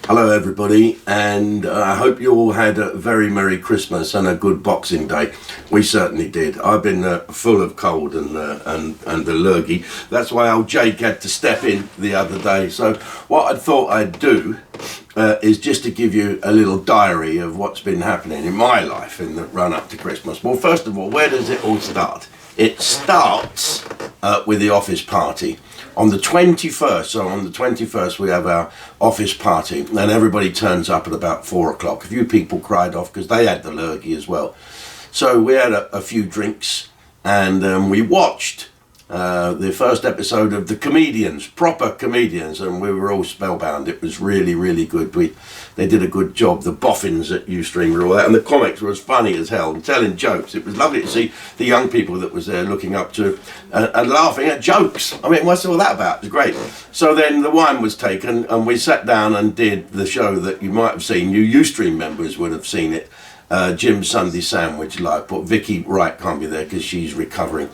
Hello everybody, and I hope you all had a very Merry Christmas and a good Boxing Day. We certainly did. I've been full of cold and the lurgy. That's why old Jake had to step in the other day. So what I thought I'd do is just to give you a little diary of what's been happening in my life in the run up to Christmas. Well, first of all, where does it all start? It starts with the office party. On the 21st, so on the 21st we have our office party and everybody turns up at about 4 o'clock. A few people cried off because they had the lurgy as well. So we had a few drinks and we watched the first episode of The Comedians, proper comedians, and we were all spellbound. It was really, really good. They did a good job. The boffins at Ustream were all that, and the comics were as funny as hell and telling jokes. It was lovely to see the young people that was there looking up to and laughing at jokes. I mean, what's all that about? It was great. So then the wine was taken and we sat down and did the show that you might have seen. You Ustream members would have seen it. Jim's Sunday Sandwich Live, but Vicky Wright can't be there because she's recovering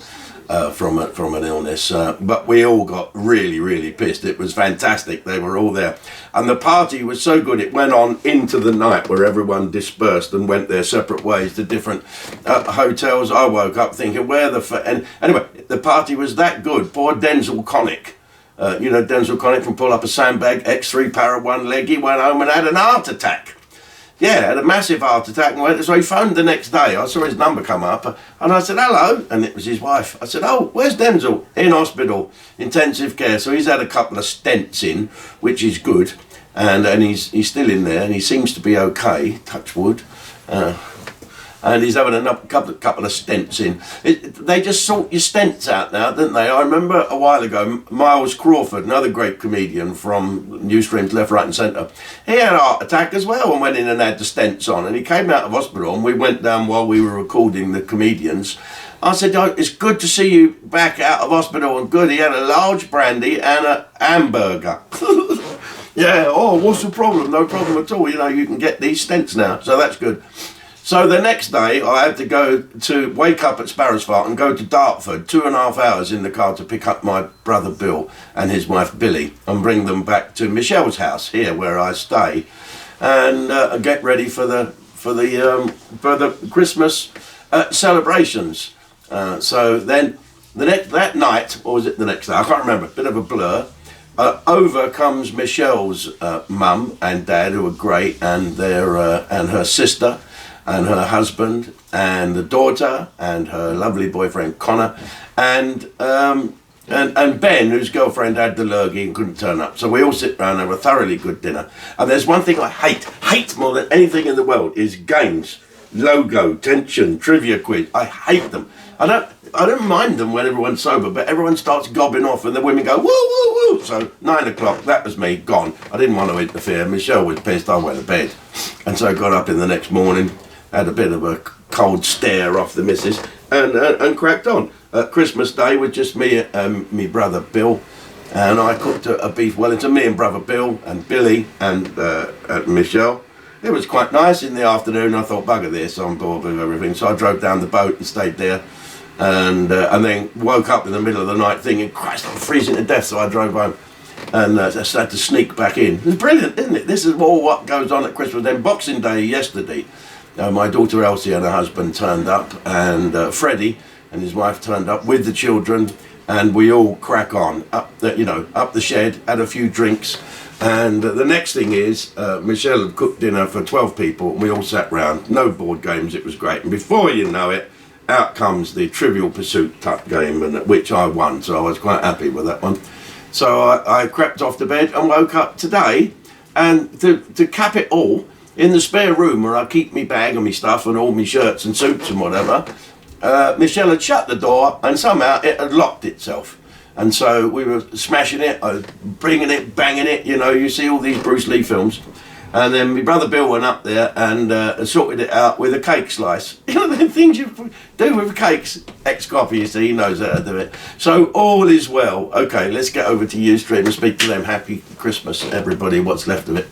from an illness, but we all got really, really pissed. It was fantastic. They were all there, and the party was so good. It went on into the night, where everyone dispersed and went their separate ways to different hotels. I woke up thinking, where the and anyway, the party was that good. Poor Denzel Connick, you know Denzel Connick from Pull Up a Sandbag, X3 Para One Leg. He went home and had an heart attack. Yeah, had a massive heart attack and went, so he phoned the next day. I saw his number come up and I said, hello, and it was his wife. I said, oh, where's Denzel? In hospital, intensive care. So he's had a couple of stents in, which is good, and he's still in there and he seems to be okay, touch wood. And he's having a couple of stents in. They just sort your stents out now, don't they? I remember a while ago, Miles Crawford, another great comedian from Newsstream's Left, Right and Centre, he had a heart attack as well and went in and had the stents on. And he came out of hospital and we went down while we were recording The Comedians. I said, oh, it's good to see you back out of hospital, and good. He had a large brandy and a hamburger. Yeah, oh, what's the problem? No problem at all. You know, you can get these stents now, so that's good. So the next day I had to wake up at Sparrowsfart and go to Dartford, 2.5 hours in the car to pick up my brother Bill and his wife Billy and bring them back to Michelle's house here where I stay, and get ready for the Christmas celebrations. So then that night, or was it the next day? I can't remember. Bit of a blur. Over comes Michelle's mum and dad, who are great, and her sister and her husband and the daughter and her lovely boyfriend Connor and Ben, whose girlfriend had the lurgy and couldn't turn up. So we all sit round and have a thoroughly good dinner. And there's one thing I hate more than anything in the world, is games, logo, tension, trivia quiz. I hate them. I don't mind them when everyone's sober, but everyone starts gobbing off and the women go, woo, woo, woo. So 9 o'clock, that was me, gone. I didn't want to interfere. Michelle was pissed, I went to bed. And so I got up in the next morning, had a bit of a cold stare off the missus and cracked on. Christmas Day with just me and me brother Bill, and I cooked a beef Wellington, me and brother Bill and Billy and Michelle. It was quite nice in the afternoon. I thought, bugger this, I'm bored with everything. So I drove down the boat and stayed there, and then woke up in the middle of the night thinking, Christ, I'm freezing to death. So I drove home and just had to sneak back in. It's brilliant, isn't it? This is all what goes on at Christmas. Then Boxing Day yesterday, my daughter Elsie and her husband turned up, and Freddie and his wife turned up with the children, and we all crack on up the shed, had a few drinks, and the next thing is Michelle had cooked dinner for 12 people, and we all sat round. No board games. It was great, and before you know it, out comes the Trivial Pursuit type game, and which I won, so I was quite happy with that one. So I crept off to bed and woke up today, and to cap it all, in the spare room where I keep me bag and me stuff and all me shirts and suits and whatever, Michelle had shut the door and somehow it had locked itself. And so we were smashing it, bringing it, banging it, you know, you see all these Bruce Lee films. And then my brother Bill went up there and sorted it out with a cake slice. You know, the things you do with cakes. Ex-copy, you see, he knows how to do it. So all is well. Okay, let's get over to Ustream and speak to them. Happy Christmas, everybody, what's left of it.